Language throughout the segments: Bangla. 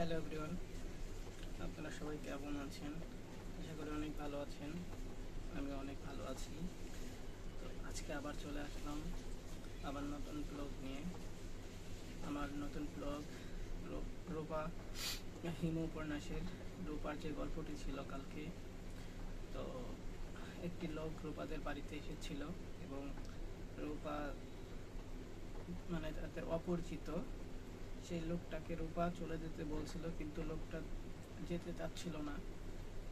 হ্যালো এভরিওয়ান, আপনারা সবাই কেমন আছেন? আশা করি অনেক ভালো আছেন। আমি অনেক ভালো আছি। তো আজকে আবার চলে আসলাম আবার নতুন ব্লগ নিয়ে। আমার নতুন ব্লগ রূপা হিমু উপন্যাসের রূপার যে গল্পটি ছিল কালকে, তো একটি লোক রূপাদের বাড়িতে এসেছিল এবং রূপা মানে তাদের অপরিচিত সেই লোকটাকে রূপা চলে যেতে বলছিল, কিন্তু লোকটা যেতে চাচ্ছিল না,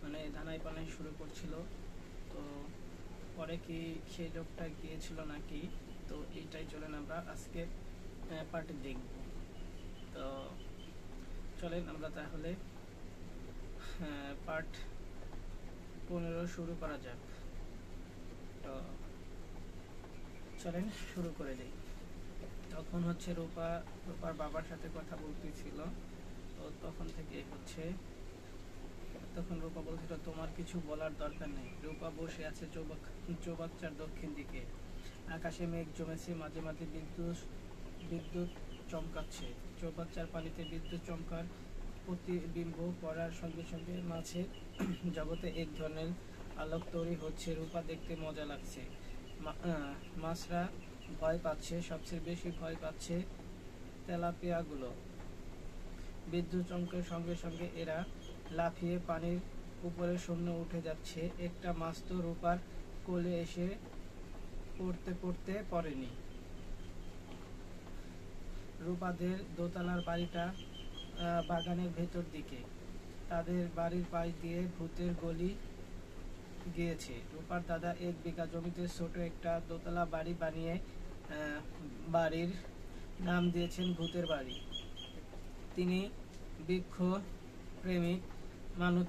মানে জানাই পানাই শুরু করছিল। তো পরে কি সেই লোকটা গিয়েছিল নাকি, তো এইটাই চলেন আমরা আজকে পার্টে দেখব। তো চলেন আমরা তাহলে পার্ট 15 শুরু করা যাক। তো চলেন শুরু করে দিই। তখন হচ্ছে রূপার বাবার সাথে কথা বলতেছিল। তো তখন থেকে তখন রূপা বলছিল, তোমার কিছু বলার দরকার নেই। রূপা বসে আছে চৌবাচ্চার দক্ষিণ দিকে। আকাশে মেঘ জমেছে, মাঝে মাঝে বিদ্যুৎ চমকাচ্ছে। চৌবাচ্চার পানিতে বিদ্যুৎ চমকার প্রতিবিম্ব পড়ার সঙ্গে সঙ্গে মাছের জগতে এক ধরনের আলোক তৈরি হচ্ছে। রূপা দেখতে মজা লাগছে। মাছরা ভয় পাচ্ছে, সবচেয়ে বেশি ভয় পাচ্ছে তেলাপিয়াগুলো। বিদ্যুৎ চমকের সঙ্গে সঙ্গে এরা লাফিয়ে পানির উপরে শূন্য উঠে যাচ্ছে। একটা মাছ তো রূপার কোলে এসে পড়তে পড়েনি। রূপাদের দোতলার বাড়িটা বাগানের ভেতর দিকে। তাদের বাড়ির পাশ দিয়ে ভূতের গলি গিয়েছে। রূপার দাদা 1 বিঘা জমিতে ছোট একটা দোতলা বাড়ি বানিয়ে বাড়ির নাম দিয়েছেন ভূতের বাড়ি। তিনি বৃক্ষ প্রেমিক মানুষ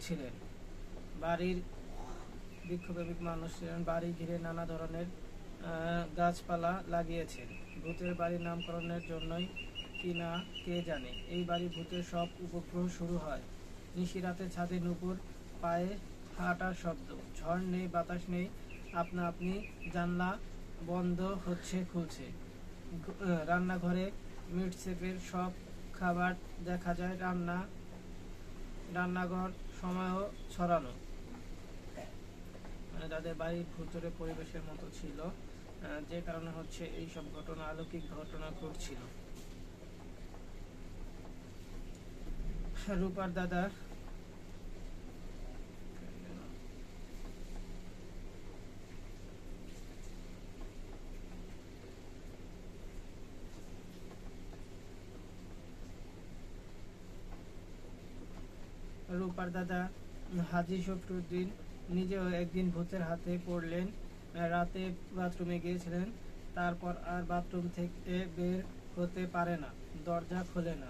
ছিলেন। বাড়ি ঘিরে নানা ধরনের গাছপালা লাগিয়েছেন। ভূতের বাড়ির নামকরণের জন্যই কিনা কে জানে, এই বাড়ি ভূতের সব উপগ্রহ শুরু হয় নিশিরাতে ছাদে নুপুর পায়ে হাঁটার শব্দ। ঝড় নেই, বাতাস নেই, আপনা আপনি জানলা বন্ধ হচ্ছে খুলছে। রান্নাঘরে মিটসেপের সব খাবার দেখা যায়। রান্নাঘর সময়ও ছড়ানো, মানে তাদের বাড়ির ভুতুরে পরিবেশের মতো ছিল, যে কারণে হচ্ছে এই সব ঘটনা, অলৌকিক ঘটনা ঘটছিল। রূপার দাদা হাজী শফিউদ্দিন নিজেও একদিন ভূতের হাতে পড়লেন। রাতে বাথরুমে গিয়েছিলেন, তারপর আর বাথরুম থেকে বের হতে পারে না, দরজা খোলে না।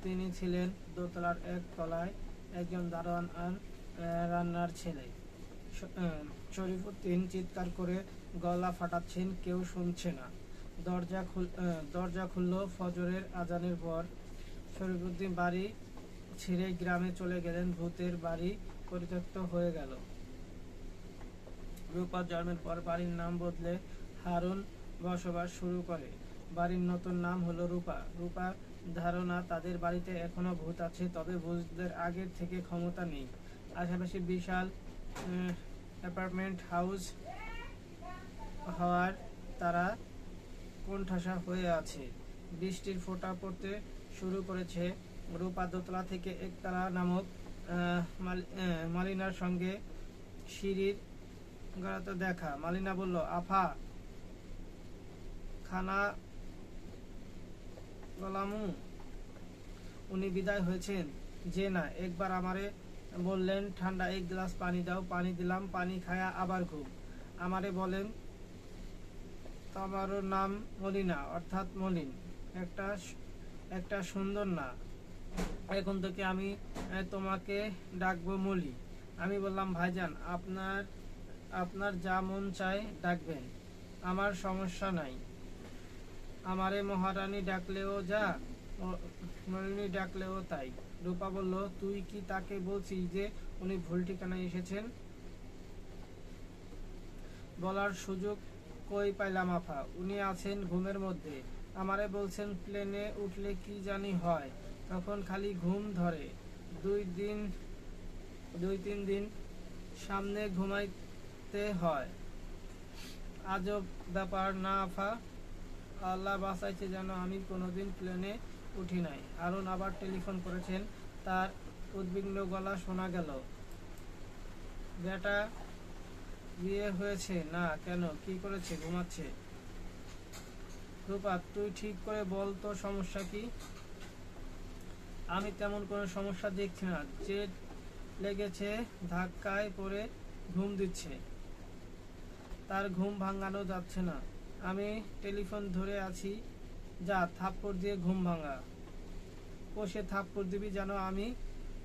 তিনি ছিলেন দোতলার এক তলায়, একজন দারোয়ান আর রান্নার ছেলে। শরীফুদ্দিন চিৎকার করে গলা ফাটাচ্ছেন, কেউ শুনছে না। দরজা খুলল ফজরের আজানের পর। শরীফুদ্দিন বাড়ি ছেড়ে গ্রামে চলে গেলেন। ভূতের বাড়ি পরিত্যক্ত হয়ে গেল। রূপা জন্মের পর বাড়ির নাম বদলে হারুন বসবাস শুরু করে। বাড়ির নতুন নাম হলো রূপা। রূপা ধারণা তাদের বাড়িতে এখনো ভূত আছে, তবে ভূতদের আগের থেকে ক্ষমতা নেই। আশেপাশে বিশাল অ্যাপার্টমেন্ট হাউস হওয়ার তারা কোণঠাসা হয়ে আছে। বৃষ্টির ফোঁটা পড়তে শুরু করেছে। রূপা দোতলা থেকে একতলা নামক মালিনার সঙ্গে সিঁড়ির গড়াতে দেখা। মালিনা বলল, আফা, খানা গলামু? উনি বিদায় হয়েছেন? যে না, একবার আমারে বললেন ঠান্ডা 1 গ্লাস পানি দাও, পানি দিলাম, পানি খায়া আবার ঘুম। আমারে বলেন তোমারও নাম মলিনা, অর্থাৎ মলিন, একটা সুন্দর না। এখন থেকে আমি তোমাকে ডাকবো মলি। আমি বললাম, ভাইজান, আপনার যা মন চায় ডাকবেন, আমার সমস্যা নাই। আমারে মহারানী ডাকলেও যা, মলিনী ডাকলেও তাই। রূপা বলল, তুই কি তাকে বলছিস যে উনি ভুল ঠিকানায় এসেছেন? বলার সুযোগ কই পাইলাম আফা, উনি আছেন ঘুমের মধ্যে। আমারে বলছেন প্লেনে উঠলে কি জানি হয়, তখন খালি ঘুম ধরে। 2-3 দিন সামনে ঘুমাইতে হয়। আজব ব্যাপার না আফা? আল্লাহ বাঁচাইছে যেন আমি কোনোদিন প্লেনে উঠি নাই। হারুন আবার টেলিফোন করেছেন। তার উদ্বিগ্ন গলা শোনা গেল। বেটা বিয়ে হয়েছে না কেন? কি করেছে? ঘুমাচ্ছে। রূপা, তুই ঠিক করে বল তো সমস্যা কি? আমি তেমন কোনো সমস্যা দেখছি না। জেদ লেগেছে, ধাক্কায় পড়ে ঘুম দিচ্ছে। তার ঘুম ভাঙানো যাচ্ছে না। আমি টেলিফোন ধরে আছি, যা থাপ্পড় দিয়ে ঘুম ভাঙা। কষে থাপ্পড় দিবি যেন আমি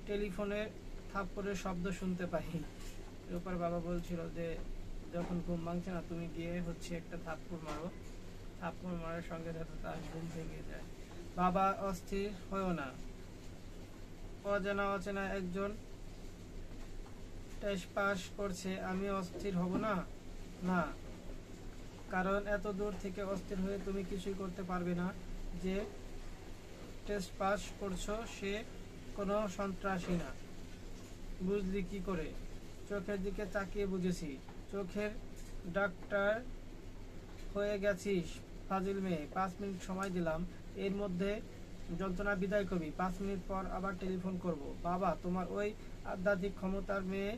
টেলিফোনের থাপ্পড়ের শব্দ শুনতে পাই। রূপার বাবা বলছিল যে যখন ঘুম ভাঙছে না তুমি গিয়ে একটা থাপ্পড় মারো। থাপ্পড় মারার সঙ্গে সাথে তার ঘুম ভেঙে যায়। বাবা, অস্থির হয়েও না। অচেনা একজন টেস্ট পাস করছে, আমি অস্থির হব না? না, কারণ এত দূর থেকে অস্থির হয়ে তুমি কিছুই করতে পারবে না। যে টেস্ট পাস করছো সে কোনো সন্ত্রাসী না। বুঝলি কি করে? চোখের দিকে তাকিয়ে বুঝেছি। চোখের ডাক্তার হয়ে গেছিস ফাজিল মেয়ে। 5 মিনিট সময় দিলাম, এর মধ্যে যন্ত্রণা বিদায় করবি। 5 মিনিট পর আবার টেলিফোন করব। বাবা, তোমার ওই আধ্যাত্মিক ক্ষমতার মেয়ে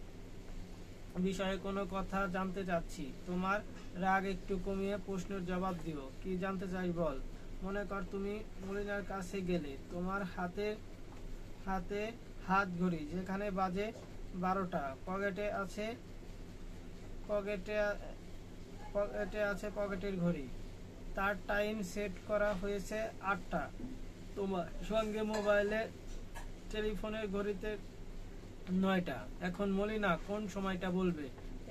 বিষয়ে কোনো কথা জানতে চাচ্ছি। তোমার রাগ একটু কমিয়ে প্রশ্নের জবাব দিও। কি জানতে চাই বল। মনে কর তুমি মলিনার কাছে গেলে, তোমার হাতে হাত ঘড়ি, যেখানে বাজে 12টা। পকেটে আছে পকেটের ঘড়ি, তার টাইম সেট করা হয়েছে 8টা। তোমার সঙ্গে মোবাইলে টেলিফোনের ঘড়িতে 9টা। এখন মলিনা কোন সময়টা বলবে?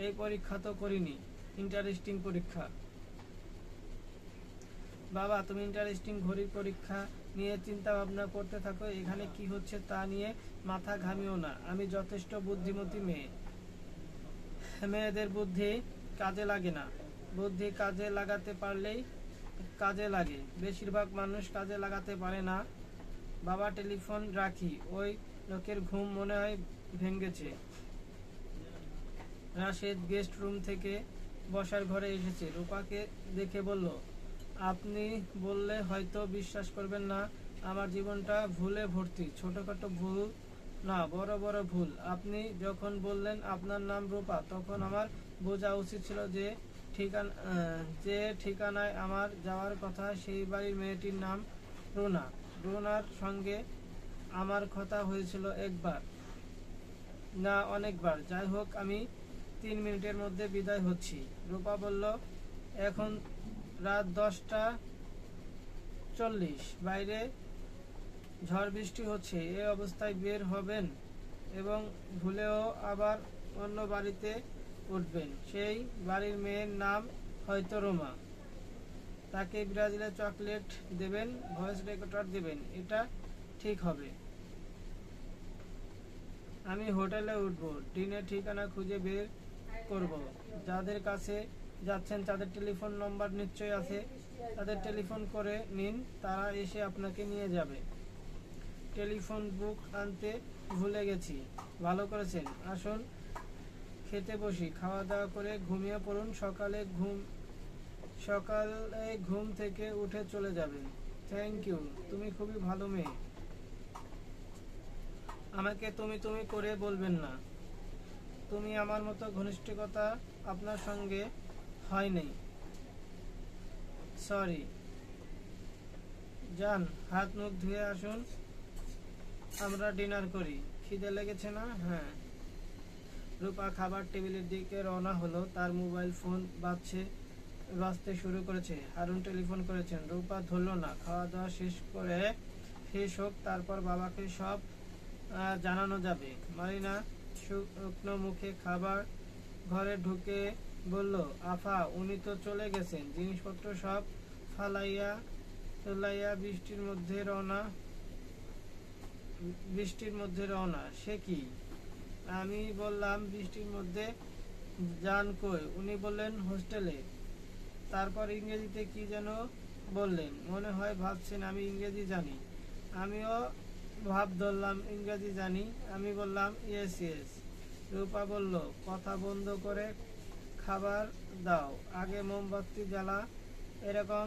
এই পরীক্ষা তো করিনি। ইন্টারেস্টিং পরীক্ষা। বাবা, তুমি ইন্টারেস্টিং ঘড়ির পরীক্ষা নিয়ে চিন্তা ভাবনা করতে থাকো। এখানে কি হচ্ছে তা নিয়ে মাথা ঘামিও না। আমি যথেষ্ট বুদ্ধিমতী মেয়ে। মেয়েদের বুদ্ধি কাজে লাগে না। বুদ্ধি কাজে লাগাতে পারলেই কাজে লাগে। বেশিরভাগ মানুষ কাজে লাগাতে পারে না। বাবা, টেলিফোন রাখি। ওই লোকের ঘুম মনে হয় ভেঙেছে। রাশেদ গেস্ট রুম থেকে বসার ঘরে এসেছে। রূপাকে দেখে বলল, আপনি বললে হয়তো বিশ্বাস করবেন না, আমার জীবনটা ভুলে ভর্তি। ছোটখাটো ভুল না, বড় বড় ভুল। আপনি যখন বললেন আপনার নাম রূপা, তখন আমার বোঝা উচিত ছিল যে ঠিকানায় আমার যাওয়ার কথা সেই বাড়ির মেয়েটির নাম রুনা। রুনার সঙ্গে আমার কথা হয়েছিল একবার না অনেকবার। যাই হোক, আমি 3 মিনিটের মধ্যে বিদায় হচ্ছি। রূপা বলল, এখন রাত 10টা 40। বাইরে ঝড় বৃষ্টি হচ্ছে। এই অবস্থায় বের হবেন এবং ভুলেও আবার অন্য বাড়িতে উঠবেন। সেই বাড়ির মেয়ের নাম হয়তো রোমা। তাকে ব্রাজিলের চকলেট দেবেন, ভয়েস রেকর্ডার দেবেন। এটা ঠিক হবে। আমি হোটেলে উঠব, দিনের ঠিকানা খুঁজে বের করব। যাদের কাছে যাচ্ছেন তাদের টেলিফোন নম্বর নিশ্চয়ই আছে। তাদের টেলিফোন করে নিন, তারা এসে আপনাকে নিয়ে যাবে। টেলিফোন বুক আনতে ভুলে গেছি। ভালো করেছেন। আসুন খেতে বসি। খাওয়া দাওয়া করে ঘুমিয়ে পড়ুন। সকালে ঘুম থেকে উঠে চলে যাবেন। থ্যাংক ইউ, তুমি খুবই ভালো মেয়ে। আমাকে তুমি তুমি করে বলবেন না। তুমি আমার মতো ঘনিষ্ঠতা আপনার সঙ্গে হয়নি। সরি। যান, হাত মুখ ধুয়ে আসুন, আমরা ডিনার করি। খিদে লেগেছে না? হ্যাঁ। রূপা খাবার টেবিলের দিকে রওনা হলো। তার মোবাইল ফোন বাজতে শুরু করেছে। হারুন টেলিফোন করেছেন। রূপা ধরল না। খাওয়া দাওয়া শেষ হোক, তারপর বাবাকে সব জানানো যাবে। মারিনা শুকনো মুখে খাবার ঘরে ঢুকে বলল, আফা, উনি তো চলে গেছেন। জিনিসপত্র সব ফালাইয়া বৃষ্টির মধ্যে রওনা। সে কি? আমি বললাম, বৃষ্টির মধ্যে যান কই? উনি বললেন হোস্টেলে। তারপর ইংরেজিতে কি যেন বললেন, মনে হয় ভাবছেন আমি ইংরেজি জানি। আমিও ভাব ধরলাম ইংরেজি জানি। আমি বললাম ইয়েস ইয়েস। রূপা বলল, কথা বন্ধ করে খাবার দাও, আগে মোমবাতি জ্বালা। এরকম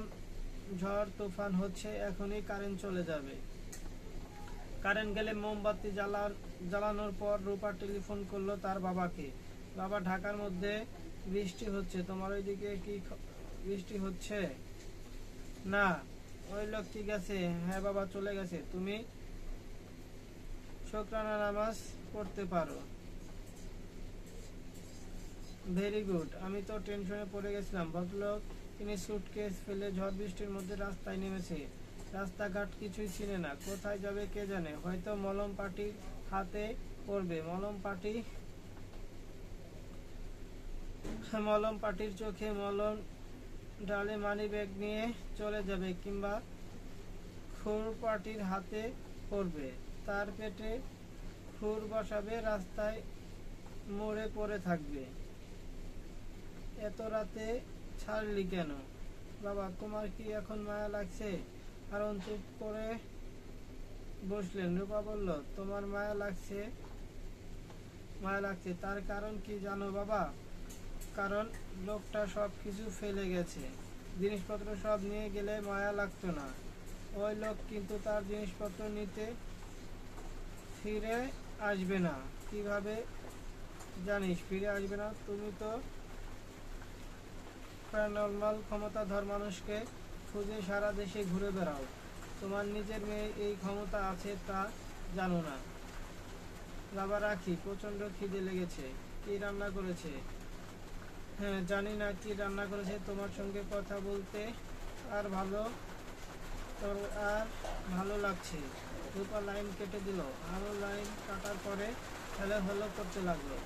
ঝড় তুফান হচ্ছে, এখনই কারেন্ট চলে যাবে। কারেন্ট গেলে মোমবাতি জ্বালানোর পর রূপা টেলিফোন করলো তার বাবাকে। বাবা, ঢাকার মধ্যে বৃষ্টি হচ্ছে, তোমার ওইদিকে কি বৃষ্টি হচ্ছে? না। ওই লোক ঠিক আছে? হ্যাঁ বাবা, চলে গেছে। তুমি শুকরানা নামাজ পড়তে পারো। Very good. আমি তো টেনশনে পড়ে গেছিলাম। ভদ্রলোক তিনি সুটকেস ফেলে ঝড় বৃষ্টির মধ্যে রাস্তায় নেমেছে। রাস্তাঘাট কিছুই চিনে না, কোথায় যাবে কে জানে। হয়তো মলম পাটির হাতে পড়বে, মলম পাটির চোখে মলম ডালে মানি ব্যাগ নিয়ে চলে যাবে, কিংবা খুর পাটির হাতে পড়বে, তার পেটে খুর বসাবে, রাস্তায় মোড়ে পড়ে থাকবে। এত রাতে ছাড়লি কেন? বাবা, তোমার কি এখন মায়া লাগছে? কারণ চুপ করে বসলেন। রূপা বলল, তোমার মায়া লাগছে? তার কারণ কি জানো বাবা? কারণ লোকটা সব কিছু ফেলে গেছে। জিনিসপত্র সব নিয়ে গেলে মায়া লাগতো না। ওই লোক কিন্তু তার জিনিসপত্র নিতে ফিরে আসবে না। কিভাবে জানিস ফিরে আসবে না? তুমি তো প্যারানর্মাল ক্ষমতাধর মানুষকে খুঁজে সারা দেশে ঘুরে বেড়াও। তোমার নিজের মেয়ে এই ক্ষমতা আছে তা জানো না। বাবা, রাখি, প্রচন্ড খিদে লেগেছে। কি রান্না করেছে? হ্যাঁ, জানি না কি রান্না করেছে। তোমার সঙ্গে কথা বলতে আর ভালো লাগছে। রূপা লাইন কেটে দিল। আরো লাইন কাটার পরে হ্যালো হ্যালো করতে লাগলো।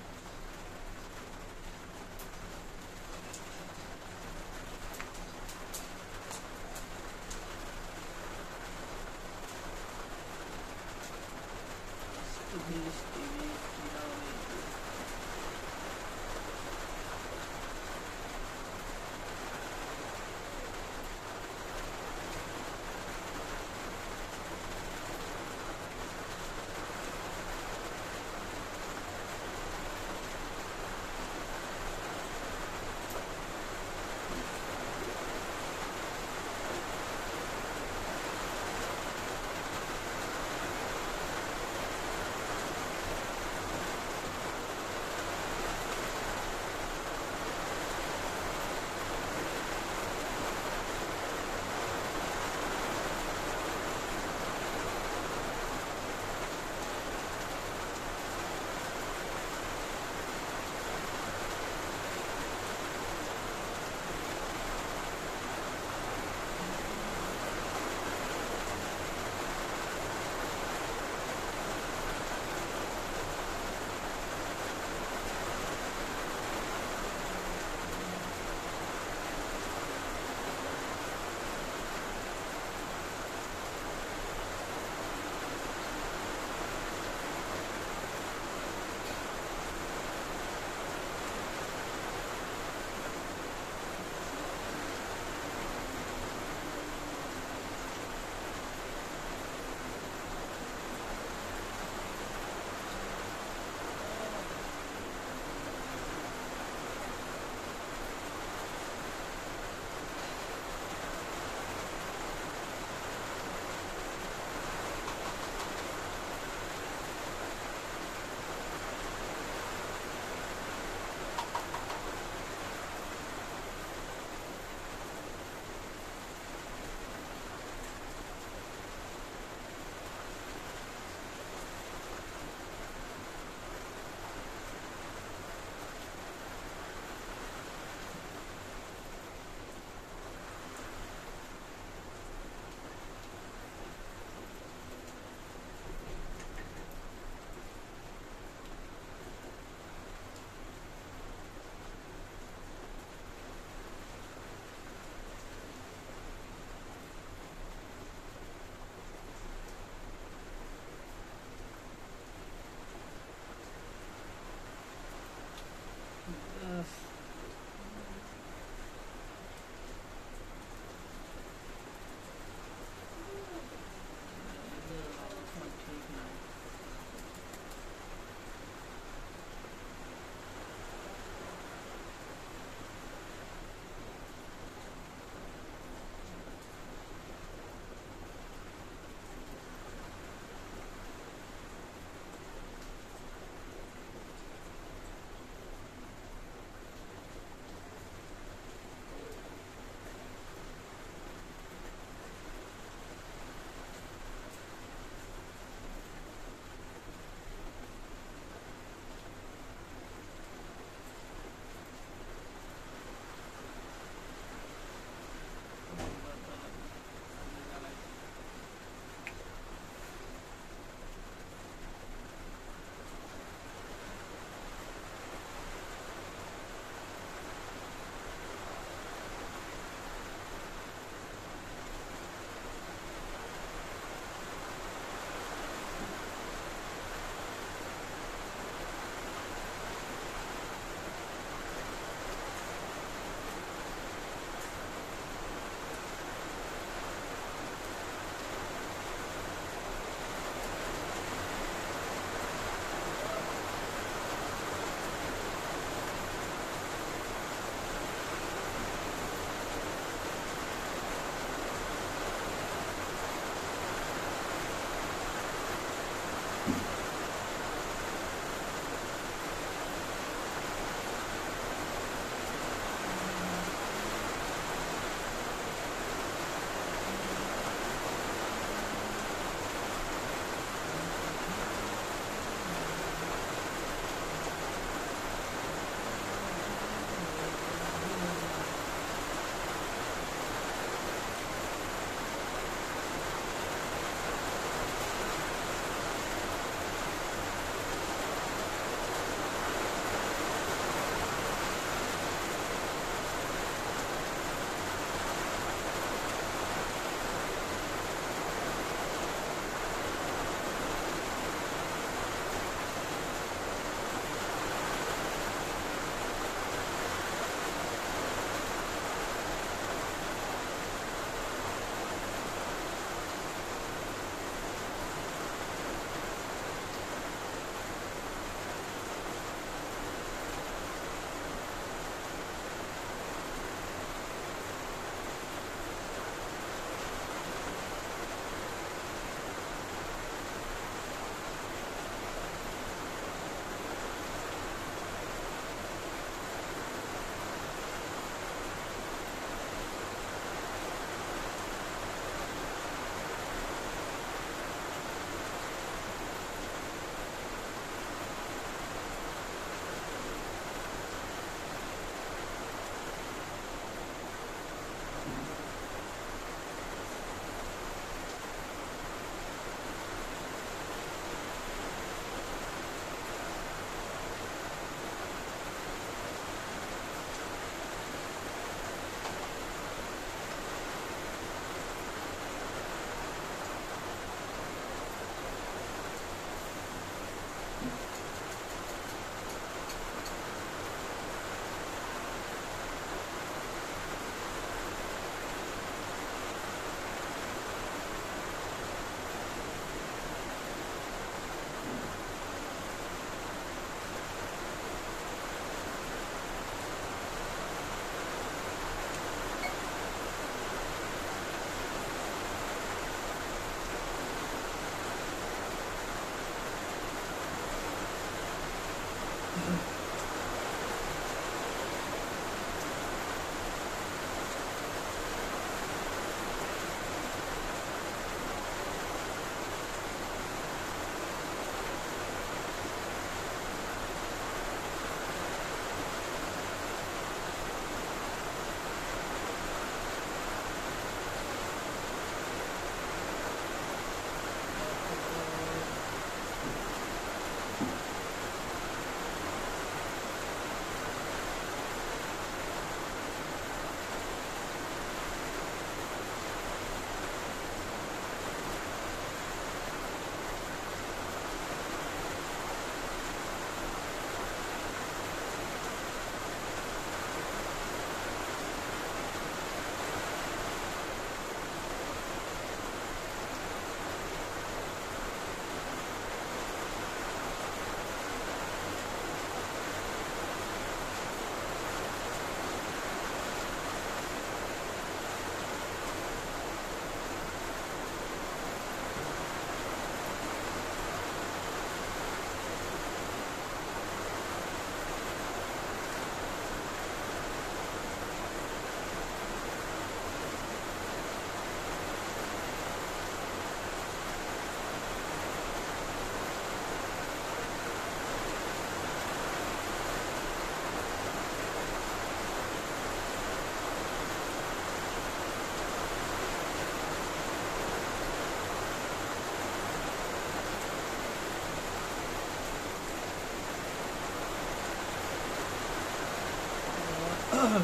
রাস্তার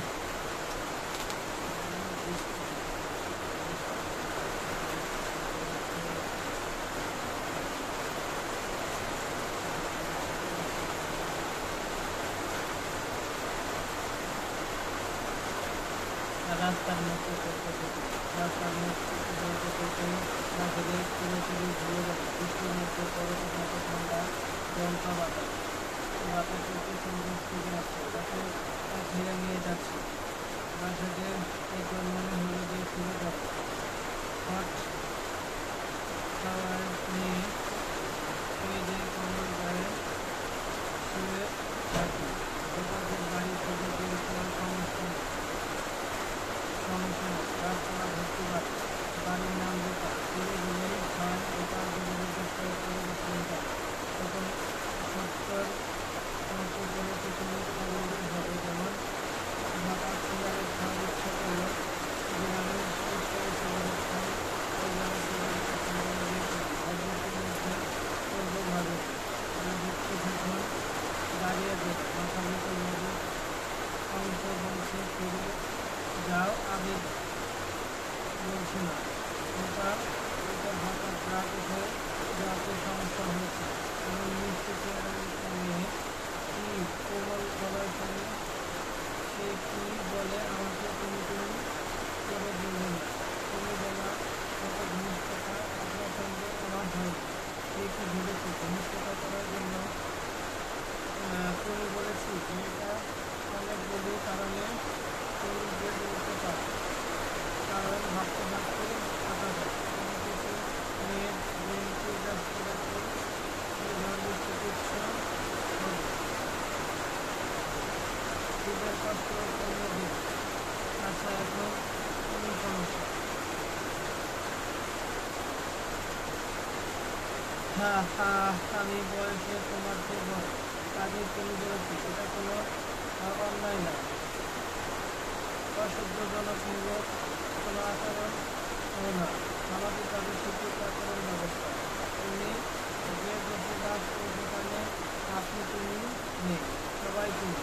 মধ্যে রাস্তার মধ্যে রাখলে পুরোপুরি ভুলে যাবে। বৃষ্টির মধ্যে পরতে থাকে ঠান্ডা দমকা বাতাস। বাতাসের পেছনে ফিরে আসছে, তাকে ঘিরে নিয়ে যাচ্ছে। বাসাকে একবার মনে হলো যে ফিরে যাবে। হট খাওয়ার নিয়ে ওই যে কমল গায়ে শুয়ে থাকি। দোকানের বাড়ি থেকে বের করার সমস্যা নেই। গাছপালা ভর্তি বাড়ি, বাড়ির নাম দোকান। ফিরে গেলেই হয় দোকান তখন সত্তর মতো করে পিছনে হবে। যেমন হঠাৎ সিগারেট খাওয়ার ইচ্ছা করলো, গ্রামের পরিষ্কার সিগারেট খাই, ওই গ্রামের সিগারেট মধ্যে ভাবে কিছুক্ষণ দাঁড়িয়ে দেবে। মাথা ভিতর নদীর অংশ বলছে ফিরে যাও, আবেগ বলছে না। ওটার হঠাৎ রাত উঠে যাওয়াতে সমস্যা হয়েছে। এমন মিষ্টি চেহারার একটা মেয়ে, কি কোমল গলায় শুনে সে কি বলে আমাকে তুমি তুমি করে বলবে না। তুমি বলা কত ঘনিষ্ঠতা আপনার সঙ্গে আমার হয়নি। সে কি ভেবেছে ঘনিষ্ঠতা করার জন্য তুমি বলেছি? মেয়েটা অনেকগুলি কারণে তুমি যে বলতে পারো, কারণ ভাবতে ভাবতে থাকা যায়। কোনো কিছু মেয়ের ব্রেনকে ব্যস্ত রাখতে ধরনের চিকিৎসা হবে। হৃদয়ের কষ্ট কমিয়ে দেবে। আচ্ছা, এখন তুমি সমস্যা। হ্যাঁ হ্যাঁ, আমি বয়সে তোমার চেয়ে বড়, কাজেই তুমি বলেছি। এটা কোনো অন্যায় না, অসহ্যজনক মূলক কোনো আচরণ না, সামাজিকভাবে স্বীকৃত আচরণ ব্যবস্থা। তুমি যে বসবাস ও দোকানে আপনি তুমি নেই, সবাই তুমি।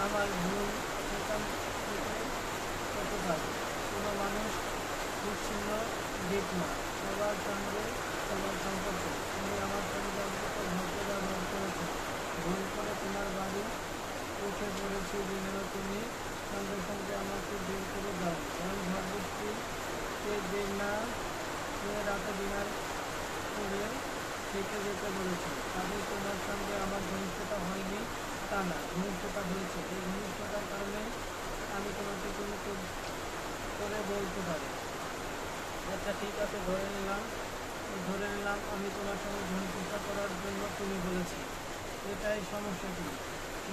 আমার ভুল সেখান থেকে হতে পারে। কোনো মানুষ বিচ্ছিন্ন দিক না, সবার সঙ্গে সবার সম্পর্ক। তুমি আমার সঙ্গে অন্তত ভদ্র ব্যবহার করেছ। ভুল করে তোমার বাড়ি উঠে পড়েছি যেন তুমি সঙ্গে সঙ্গে আমাকে বের করে দাও। কারণ ঝড় বৃষ্টিতে বের না হয়ে রাতে ডিনার করে থেকে যেতে বলেছি। তাদের তোমার সঙ্গে আমার ঘনিষ্ঠতা হয়নি তা না, ঘনিষ্ঠতা হয়েছে। এই ঘনিষ্ঠতার কারণে আমি তোমাকে তুমি করে বলতে পারি। আচ্ছা ঠিক আছে, ধরে নিলাম আমি তোমার সঙ্গে ঘনিষ্ঠতা করার জন্য তুমি বলেছি। এটাই সমস্যা কি?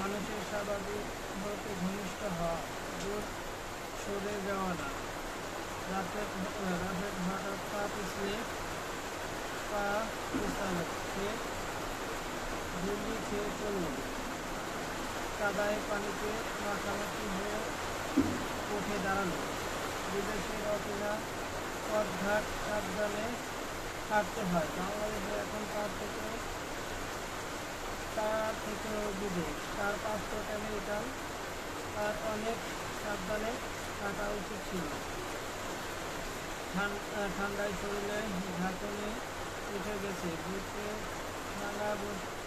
মানুষের স্বাভাবিক হতে ঘনিষ্ঠ হওয়া, দূর সরে যাওয়া না। রাতের হঠাৎ পা পিছলে সে দিল্লি খেয়ে চলল। কাদায় পানিতে মাখামাখি হয়ে উঠে দাঁড়ালো। বিদেশের অচেনা পথঘাট সাবধানে হাঁটতে হয়। বাংলাদেশে এখন তার থেকেও বিদেশ। তার পাসপোর্ট আমেরিকান, আর অনেক সাবধানে থাকা উচিত ছিল। ঠান্ডায় শরীরে ঝাঁকুনি উঠে গেছে, বুকে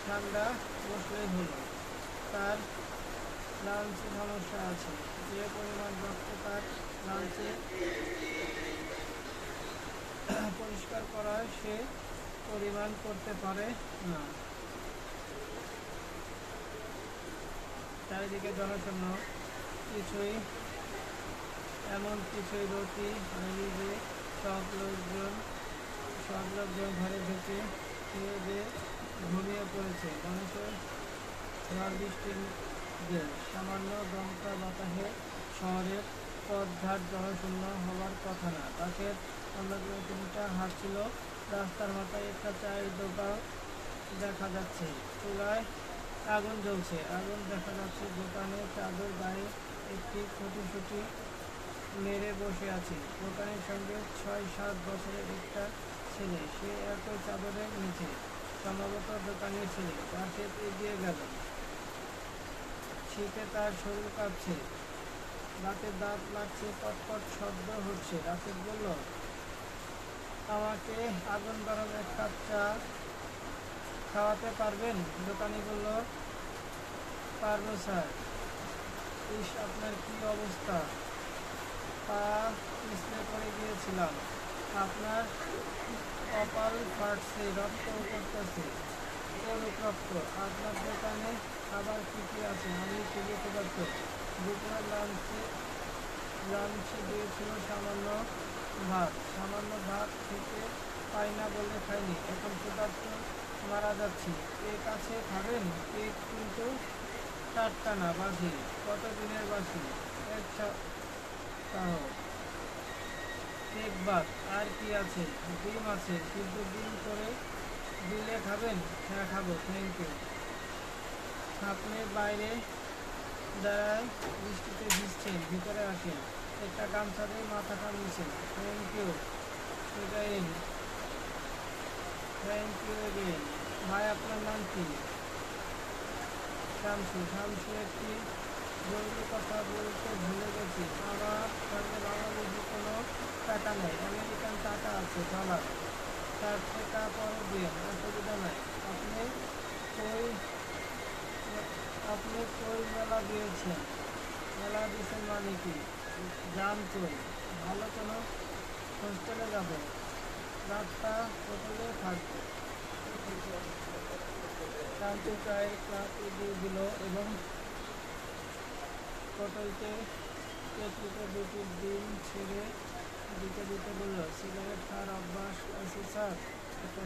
ঠান্ডা বসলেই হলো। তার লাঞ্চে সমস্যা আছে। যে পরিমাণ রক্ত তার লাঞ্চে পরিষ্কার করা সে পরিমাণ করতে পারে না। চারিদিকে জনশূন্য, এমন কিছুই রতি হয়নি যে সব লোকজন ঘরে ঢুকে খেয়ে দিয়ে ঘুমিয়ে পড়েছে। মানুষের ঝড় বৃষ্টির দেশ, সামান্য দমকা বাতাসে শহরের পথঘাট জনশূন্য হওয়ার কথা না। বাসের অন্ধকারে তিনটা হাঁটছিল। রাস্তার মাথায় একটা চায়ের দোকান দেখা যাচ্ছে, চুলায় আগুন জ্বলছে, আগুন দেখা যাচ্ছে। দোকানে চাদর গায়ে একটি খুঁটি মেরে বসে আছে। দোকানের সঙ্গে 6-7 বছরের একটা ছেলে, সে এত চাদরের নিচে, সম্ভবত দোকানের ছেলে। পাশে এগিয়ে গেল। শীতে তার শরীর কাঁপছে। দাঁতে দাঁত লাগছে, পটপট শব্দ হচ্ছে। রাশেদ বলল, আমাকে আগুন গরম এক কাপ চা খাওয়াতে পারবেন? দোকানি বলল, পারবো স্যার। ইস, আপনার কি অবস্থা? পা পিছলে পড়ে গিয়েছিলাম। আপনার কপাল ফাটছে, রক্ত করতেছে, চলুক রক্ত। আপনার দোকানে খাবার কি কি আছে? আমি খুবই ক্ষুধার্ত। দুপুরের লাঞ্চে দিয়েছিল সামান্য ভাত থেকে পাই না বলে খাইনি। এখন ক্ষুধার্ত মারা যাচ্ছি। কেক আছে, খাবেন? কেক কিন্তু টাটকা না, বাসি। কত দিনের বাসি? এক সপ্তাহ। কেক বাদ, আর কি আছে? ডিম আছে, কিন্তু ডিম করে দিলে খাবেন? হ্যাঁ খাবো, থ্যাংক ইউ। আপনি বাইরে দাঁড়ায় বৃষ্টিতে ভিজছেন, ভিতরে আসেন। একটা গামছা দিয়ে মাথাটা মুছেন। Thank you again. Thank you again. ভাই, আপনার নাম কি? শামসু। শামসু, একটি জরুরি কথা বলতে ভুলে গেছি। আমার সঙ্গে বাংলাদেশি কোনো টাকা নেই। আমেরিকান টাকা আছে, ডলার। 4 টাকা পরে দিন, অসুবিধা নাই। কই আপনি কই মেলা দিয়েছেন? মেলা দিয়েছেন মানে কি? যান কই? ভালো কোনো হোস্টেলে যাব, রাতটা হোটেলে থাকবো। শামসু চায়ের কাপ এগিয়ে দিল এবং পটলকে কেটলিতে দুটি ডিম ছেড়ে দিতে দিতে বলল, সিগারেট খাওয়ার অভ্যাস আছে স্যার? একটা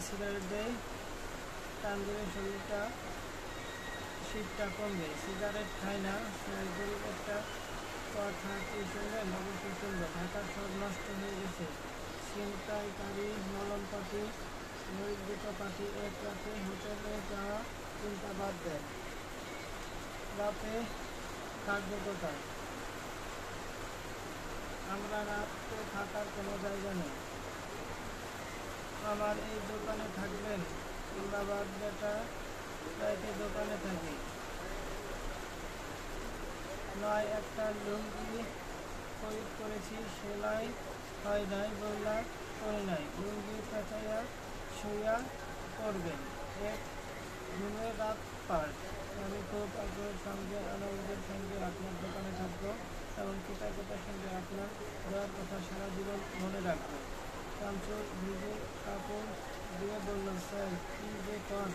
সিগারেট দেই, টান দিলে শীতটা কমবে। সিগারেট খাই না স্যার। গরিব একটা কথা কি শুনবেন? অবশ্যই শুনবো। ঢাকার সব নষ্ট হয়ে গেছে। ছিনতাইকারী, মলমপাতি, নৈর্দিত পাতি এক রাতে হোটেলে যাওয়া চিন্তা বাদ দেয়। রাতে থাকবে কোথায়? আমরা রাতে থাকার কোনো জায়গা নেই। আমার এই দোকানে থাকবেন? জিন্দাবাদ বেটা, রাতে দোকানে থাকি। নয়, একটা লুঙ্গি খরিদ করেছি, সেলাই হয় নাই, বললা করি নাই। লুঙ্গি পেঁচাইয়া শুইয়া পড়বেন, এক ঘুমে রাত পার। আমি খুব আগ্রহের সঙ্গে আনন্দের সঙ্গে আপনার দোকানে থাকবো এবং কৃতজ্ঞতার সঙ্গে আপনার দেওয়ার কথা সারা জীবন মনে রাখবো। শামসুর ভিজে কাপড় দিয়ে বলল, স্যার কি যে কন,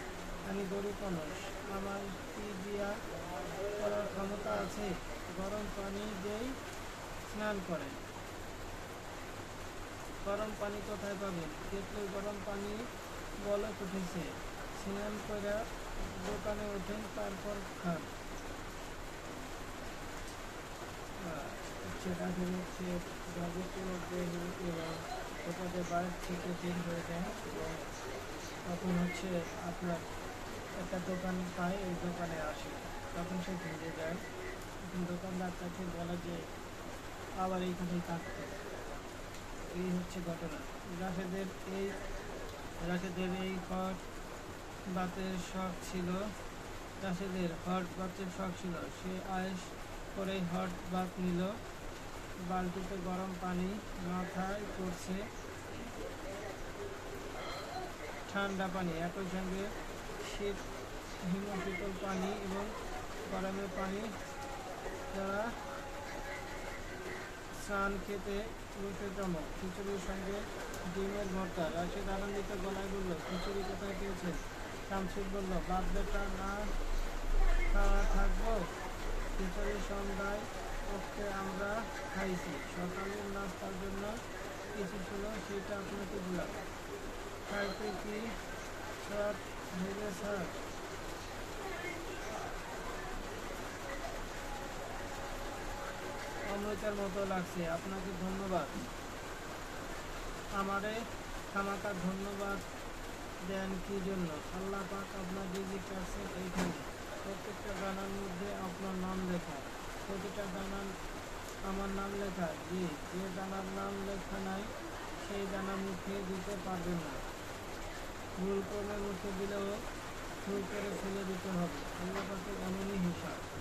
আমি গরিব মানুষ, আমার কি দিয়া করার ক্ষমতা আছে? গরম পানি দিয়েই স্নান করেন। গরম পানি কোথায় পাবেন? কেটলি গরম পানি বলক উঠেছে। স্নান করে দোকানে ওঠেন, তারপর খান। জগতের মধ্যে এবং ওটাতে বাইরে থেকে বের হয়ে যায় এবং তখন আপনার একটা দোকান পায়, ওই দোকানে আসে। তখন সে ভিজে যায়। তখন দোকানদার তাকে বলে যে আবার এইখানেই থাকতে। এই ঘটনা। রাশেদের এই হট বাতের শখ ছিল। সে আয়েশ করে হট বাত নিল। বালতিতে গরম পানি, মাথায় পড়ছে ঠান্ডা পানি, একই সঙ্গে হিমশীতল পানি এবং গরমের পানি দ্বারা স্নান। খেতে বসে চমক, খিচুড়ির সঙ্গে ডিমের ভর্তা। রাশেদ আনন্দিত গলায় বলল, খিচুড়ি কোথায় পেয়েছেন? শামসুর বলল, বাপ বেটা না খাওয়া থাকবো? খিচুড়ি সন্ধ্যায় পক্ষে আমরা খাইছি। সকালের নাস্তার জন্য কিছু ছিল, সেটা আপনাকে দিলাম। খাইতে কি সব ভেবে স্যার? অমৃতের মতো লাগছে। আপনাকে ধন্যবাদ। আমারে খামাকা ধন্যবাদ দেন কি জন্য? আল্লাহ পাক আপনার রিজিক আছে এইখানে। প্রত্যেকটা দানার মধ্যে আপনার নাম লেখা। প্রতিটা দানার আমার নাম লেখা। যে দানার নাম লেখা নাই, সেই দানা মুখে দিতে পারবেন না। ভুল ক্রমে মুখে দিলেও করে ফেলে দিতে হবে। আল্লাহ পাকের এমনই হিসাব।